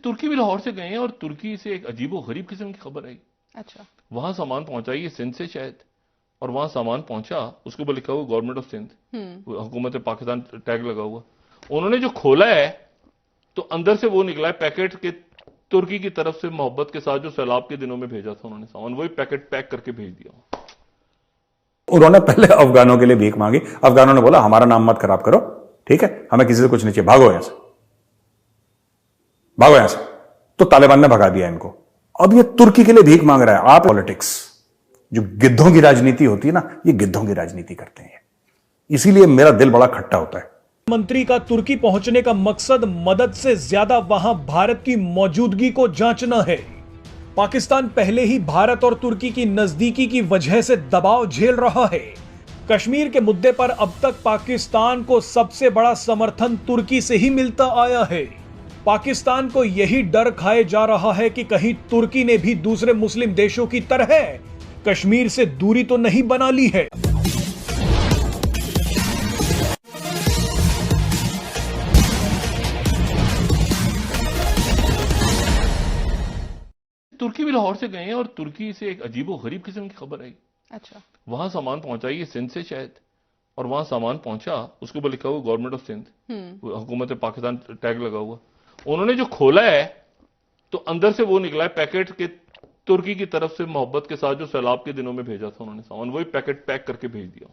तुर्की भी लाहौर से गए हैं और तुर्की से एक अजीबो गरीब किस्म की खबर आई। अच्छा। वहां सामान पहुंचा, ये सिंध से शायद, और वहां सामान पहुंचा, उसके ऊपर लिखा हुआ गवर्नमेंट ऑफ सिंध, हुकूमत पाकिस्तान टैग लगा हुआ। उन्होंने जो खोला है तो अंदर से वो निकला है पैकेट के, तुर्की की तरफ से मोहब्बत के साथ जो सैलाब के दिनों में भेजा था उन्होंने सामान, वही पैकेट पैक करके भेज दिया। उन्होंने पहले अफगानों के लिए भीख मांगी, अफगानों ने बोला हमारा नाम मत खराब करो, ठीक है, हमें किसी से कुछ नहीं चाहिए, भागो यहां से, भागो यहां से। तो तालिबान ने भगा दिया इनको। अब ये तुर्की के लिए भीख मांग रहा है। आप पॉलिटिक्स, जो गिद्धों की राजनीति होती है ना, ये गिद्धों की राजनीति करते हैं, इसीलिए मेरा दिल बड़ा खट्टा होता है। मंत्री का तुर्की पहुंचने का मकसद मदद से ज्यादा वहां भारत की मौजूदगी को जांचना है। पाकिस्तान पहले ही भारत और तुर्की की नजदीकी की वजह से दबाव झेल रहा है। कश्मीर के मुद्दे पर अब तक पाकिस्तान को सबसे बड़ा समर्थन तुर्की से ही मिलता आया है। पाकिस्तान को यही डर खाए जा रहा है कि कहीं तुर्की ने भी दूसरे मुस्लिम देशों की तरह कश्मीर से दूरी तो नहीं बना ली है। तुर्की भी लाहौर से गए हैं और तुर्की से एक अजीबो गरीब किस्म की खबर आई। अच्छा। वहां सामान पहुंचा, ये सिंध से शायद, और वहां सामान पहुंचा, उसके ऊपर लिखा हुआ गवर्नमेंट ऑफ सिंध, हुकूमत पाकिस्तान टैग लगा हुआ। उन्होंने जो खोला है तो अंदर से वो निकला है पैकेट के, तुर्की की तरफ से मोहब्बत के साथ जो सैलाब के दिनों में भेजा था उन्होंने सामान, वही पैकेट पैक करके भेज दिया।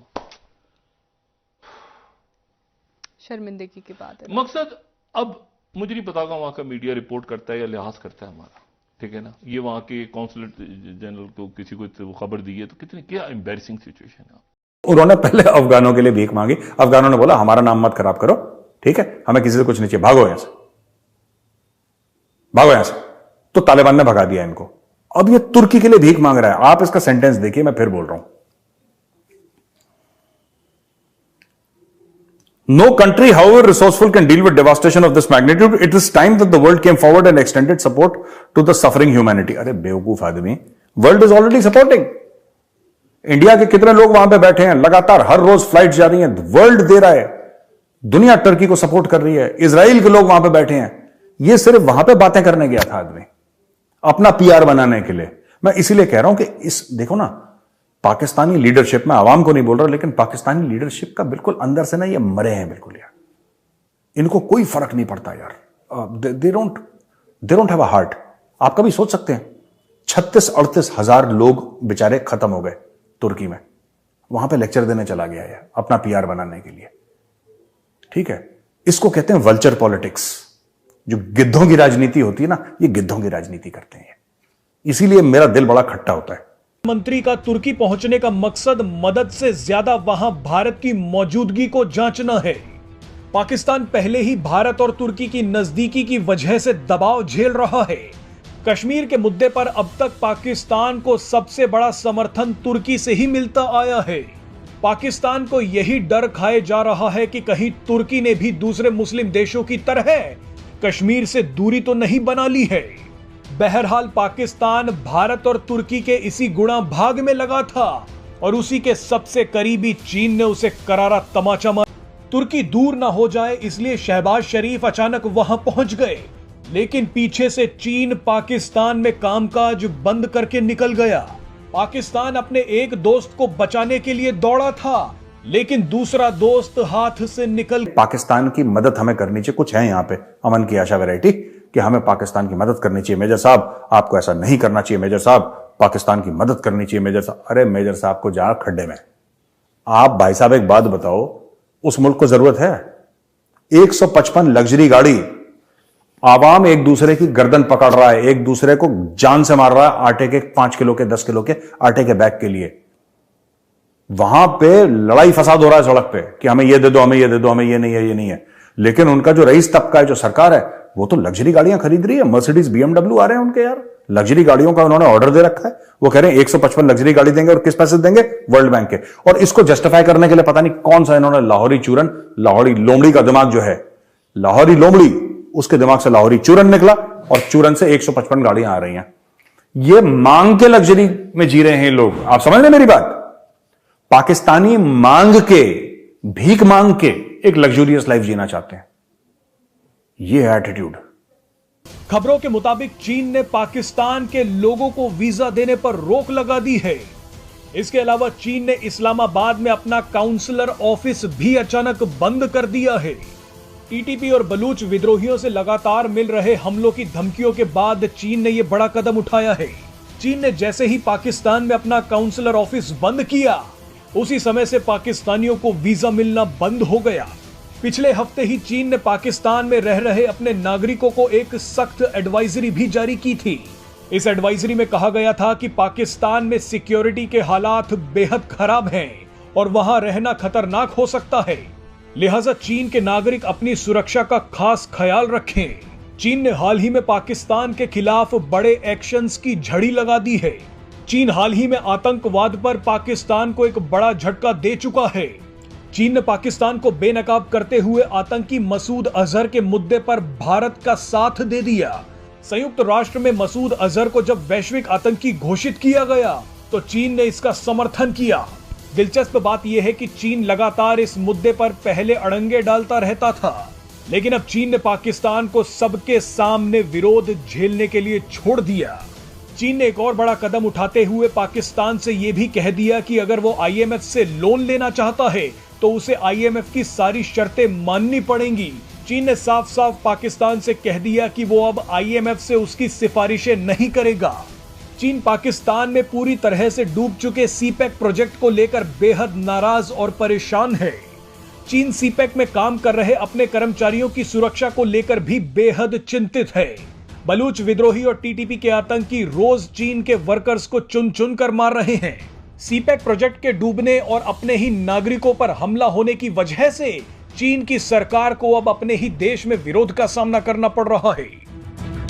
शर्मिंदगी की बात है। मकसद, अब मुझे नहीं पता वहां का मीडिया रिपोर्ट करता है या लिहाज करता है हमारा, ठीक है ना, ये वहां के कौंसलेट जनरल को किसी को खबर दी है तो कितनी क्या एम्बैरसिंग सिचुएशन है। उन्होंने पहले अफगानों के लिए भीख मांगी, अफगानों ने बोला हमारा नाम मत खराब करो, ठीक है, हमें किसी से कुछ नहीं चाहिए, भागो यहां से, भागो यहां से। तो तालिबान ने भगा दिया इनको। अब ये तुर्की के लिए भीख मांग रहा है। आप इसका सेंटेंस देखिए, मैं फिर बोल रहा हूं। No country, however resourceful, can deal with devastation of this magnitude. It is time that the world came forward and extended support to the suffering humanity. अरे बेवकूफ आदमी, world is already supporting. India के कितने लोग वहां पे बैठे हैं, लगातार हर रोज फ्लाइट जा रही हैं, वर्ल्ड दे रहा है, दुनिया टर्की को सपोर्ट कर रही है, इजराइल के लोग वहां पे बैठे हैं। ये सिर्फ वहां पे बातें करने गया था आदमी, अपना पीआर बनाने के लिए। मैं इसीलिए कह रहा हूं कि इस देखो ना, पाकिस्तानी लीडरशिप में, आवाम को नहीं बोल रहा, लेकिन पाकिस्तानी लीडरशिप का बिल्कुल अंदर से ना ये मरे हैं बिल्कुल यार, इनको कोई फर्क नहीं पड़ता यार। They don't have a heart. आप कभी सोच सकते हैं 36-38 हजार लोग बेचारे खत्म हो गए तुर्की में, वहां पे लेक्चर देने चला गया है अपना पीआर बनाने के लिए, ठीक है। इसको कहते हैं वल्चर पॉलिटिक्स। जो गिद्धों की राजनीति होती है ना, ये गिद्धों की राजनीति करते हैं, इसीलिए मेरा दिल बड़ा खट्टा होता है। मंत्री का तुर्की पहुंचने का मकसद मदद से ज्यादा वहां भारत की मौजूदगी को जांचना है। पाकिस्तान पहले ही भारत और तुर्की की नजदीकी की वजह से दबाव झेल रहा है। कश्मीर के मुद्दे पर अब तक पाकिस्तान को सबसे बड़ा समर्थन तुर्की से ही मिलता आया है। पाकिस्तान को यही डर खाए जा रहा है कि कहीं तुर्की ने भी दूसरे मुस्लिम देशों की तरह कश्मीर से दूरी तो नहीं बना ली है। बहरहाल पाकिस्तान भारत और तुर्की के इसी गुणा भाग में लगा था और उसी के सबसे करीबी चीन ने उसे करारा तमाचा मारा। तुर्की दूर ना हो जाए इसलिए शहबाज शरीफ अचानक वहां पहुंच गए, लेकिन पीछे से चीन पाकिस्तान में कामकाज बंद करके निकल गया। पाकिस्तान अपने एक दोस्त को बचाने के लिए दौड़ा था, लेकिन दूसरा दोस्त हाथ से निकल। पाकिस्तान की मदद हमें करनी चाहिए। कुछ है यहां पे अमन की आशा वैरायटी कि हमें पाकिस्तान की मदद करनी चाहिए। मेजर साहब, आपको ऐसा नहीं करना चाहिए। मेजर साहब, पाकिस्तान की मदद करनी चाहिए। मेजर साहब, अरे मेजर साहब को जा खड्डे में। आप भाई साहब एक बात बताओ, उस मुल्क को जरूरत है 155 लग्जरी गाड़ी, आवाम एक दूसरे की गर्दन पकड़ रहा है, एक दूसरे को जान से मार रहा है आटे के 5 किलो के 10 किलो के आटे के बैग के लिए। वहां पे लड़ाई फसाद हो रहा है सड़क पे कि हमें ये दे दो, हमें ये दे दो, हमें ये नहीं है, ये नहीं है। लेकिन उनका जो रईस तबका है, जो सरकार है, वो तो लग्जरी गाड़ियां खरीद रही है। मर्सिडीज BMW आ रहे हैं उनके यार, लग्जरी गाड़ियों का उन्होंने ऑर्डर दे रखा है। वो कह रहे हैं 155 लग्जरी गाड़ी देंगे, और किस पैसे देंगे? वर्ल्ड बैंक के। और इसको जस्टिफाई करने के लिए पता नहीं कौन सा इन्होंने लाहौरी चूरन, लाहौरी लोमड़ी का दिमाग जो है, लाहौरी लोमड़ी, उसके दिमाग से लाहौरी चूरन निकला और चूरन से 155 गाड़ियां आ रही हैं। ये मांग के लग्जरी में जी रहे हैं लोग। आप समझ रहे मेरी बात? पाकिस्तानी मांग के, भीख मांग के एक लग्जूरियस लाइफ जीना चाहते हैं। ये है एटीट्यूड। खबरों के मुताबिक चीन ने पाकिस्तान के लोगों को वीजा देने पर रोक लगा दी है। इसके अलावा चीन ने इस्लामाबाद में अपना काउंसलर ऑफिस भी अचानक बंद कर दिया है। टीटीपी और बलूच विद्रोहियों से लगातार मिल रहे हमलों की धमकियों के बाद चीन ने यह बड़ा कदम उठाया है। चीन ने जैसे ही पाकिस्तान में अपना काउंसलर ऑफिस बंद किया, उसी समय से पाकिस्तानियों को वीजा मिलना बंद हो गया। पिछले हफ्ते ही चीन ने पाकिस्तान में रह रहे अपने नागरिकों को एक सख्त एडवाइजरी भी जारी की थी। इस एडवाइजरी में कहा गया था कि पाकिस्तान में सिक्योरिटी के हालात बेहद खराब हैं और वहां रहना खतरनाक हो सकता है, लिहाजा चीन के नागरिक अपनी सुरक्षा का खास ख्याल रखें। चीन ने हाल ही में पाकिस्तान के खिलाफ बड़े एक्शंस की झड़ी लगा दी है। चीन हाल ही में आतंकवाद पर पाकिस्तान को एक बड़ा झटका दे चुका है। चीन ने पाकिस्तान को बेनकाब करते हुए आतंकी मसूद अजहर के मुद्दे पर भारत का साथ दे दिया। संयुक्त राष्ट्र में मसूद अजहर को जब वैश्विक आतंकी घोषित किया गया तो चीन ने इसका समर्थन किया। दिलचस्प बात यह है कि चीन लगातार इस मुद्दे पर पहले अड़ंगे डालता रहता था, लेकिन अब चीन ने पाकिस्तान को सबके सामने विरोध झेलने के लिए छोड़ दिया। चीन ने एक और बड़ा कदम उठाते हुए पाकिस्तान से यह भी कह दिया कि अगर वो आईएमएफ से लोन लेना चाहता है तो उसे आईएमएफ की सारी शर्तें माननी पड़ेंगी। चीन ने साफ साफ पाकिस्तान से कह दिया कि वो अब आईएमएफ से उसकी सिफारिशें नहीं करेगा। चीन पाकिस्तान में पूरी तरह से डूब चुके सीपैक प्रोजेक्ट को लेकर बेहद नाराज और परेशान है। चीन सीपैक में काम कर रहे अपने कर्मचारियों की सुरक्षा को लेकर भी बेहद चिंतित है। बलूच विद्रोही और टीटीपी के आतंकी रोज चीन के वर्कर्स को चुन चुन कर मार रहे हैं। सीपैक प्रोजेक्ट के डूबने और अपने ही नागरिकों पर हमला होने की वजह से चीन की सरकार को अब अपने ही देश में विरोध का सामना करना पड़ रहा है।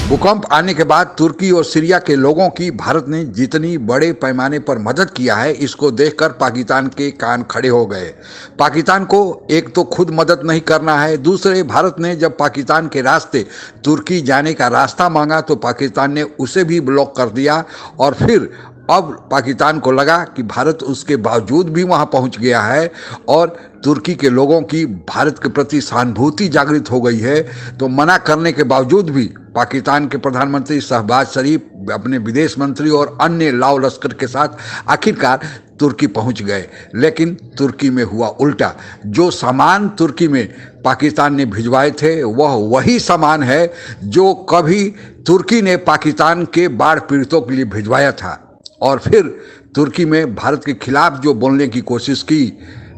भूकंप आने के बाद तुर्की और सीरिया के लोगों की भारत ने जितनी बड़े पैमाने पर मदद किया है, इसको देखकर पाकिस्तान के कान खड़े हो गए। पाकिस्तान को एक तो खुद मदद नहीं करना है, दूसरे भारत ने जब पाकिस्तान के रास्ते तुर्की जाने का रास्ता मांगा तो पाकिस्तान ने उसे भी ब्लॉक कर दिया। और फिर अब पाकिस्तान को लगा कि भारत उसके बावजूद भी वहां पहुंच गया है और तुर्की के लोगों की भारत के प्रति सहानुभूति जागृत हो गई है, तो मना करने के बावजूद भी पाकिस्तान के प्रधानमंत्री शहबाज शरीफ अपने विदेश मंत्री और अन्य लाव लश्कर के साथ आखिरकार तुर्की पहुंच गए। लेकिन तुर्की में हुआ उल्टा। जो सामान तुर्की में पाकिस्तान ने भिजवाए थे वह वही सामान है जो कभी तुर्की ने पाकिस्तान के बाढ़ पीड़ितों के लिए भिजवाया था। और फिर तुर्की में भारत के खिलाफ जो बोलने की कोशिश की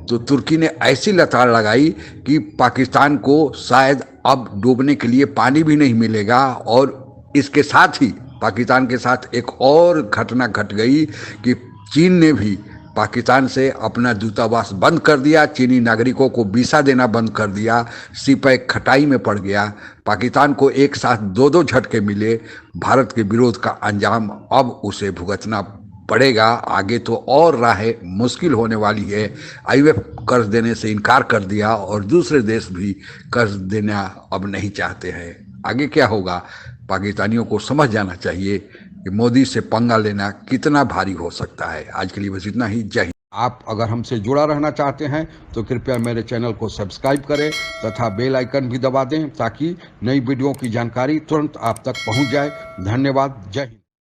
तो तुर्की ने ऐसी लताड़ लगाई कि पाकिस्तान को शायद अब डूबने के लिए पानी भी नहीं मिलेगा। और इसके साथ ही पाकिस्तान के साथ एक और घटना घट गई कि चीन ने भी पाकिस्तान से अपना दूतावास बंद कर दिया, चीनी नागरिकों को वीसा देना बंद कर दिया, सीपैक खटाई में पड़ गया। पाकिस्तान को एक साथ दो दो झटके मिले। भारत के विरोध का अंजाम अब उसे भुगतना पड़ेगा। आगे तो और राहें मुश्किल होने वाली है। आईएमएफ कर्ज देने से इनकार कर दिया और दूसरे देश भी कर्ज देना अब नहीं चाहते हैं। आगे क्या होगा, पाकिस्तानियों को समझ जाना चाहिए कि मोदी से पंगा लेना कितना भारी हो सकता है। आज के लिए बस इतना ही। जय हिंद। आप अगर हमसे जुड़ा रहना चाहते हैं तो कृपया मेरे चैनल को सब्सक्राइब करें तथा बेल आइकन भी दबा दें ताकि नई वीडियो की जानकारी तुरंत आप तक पहुंच जाए। धन्यवाद। जय हिंद।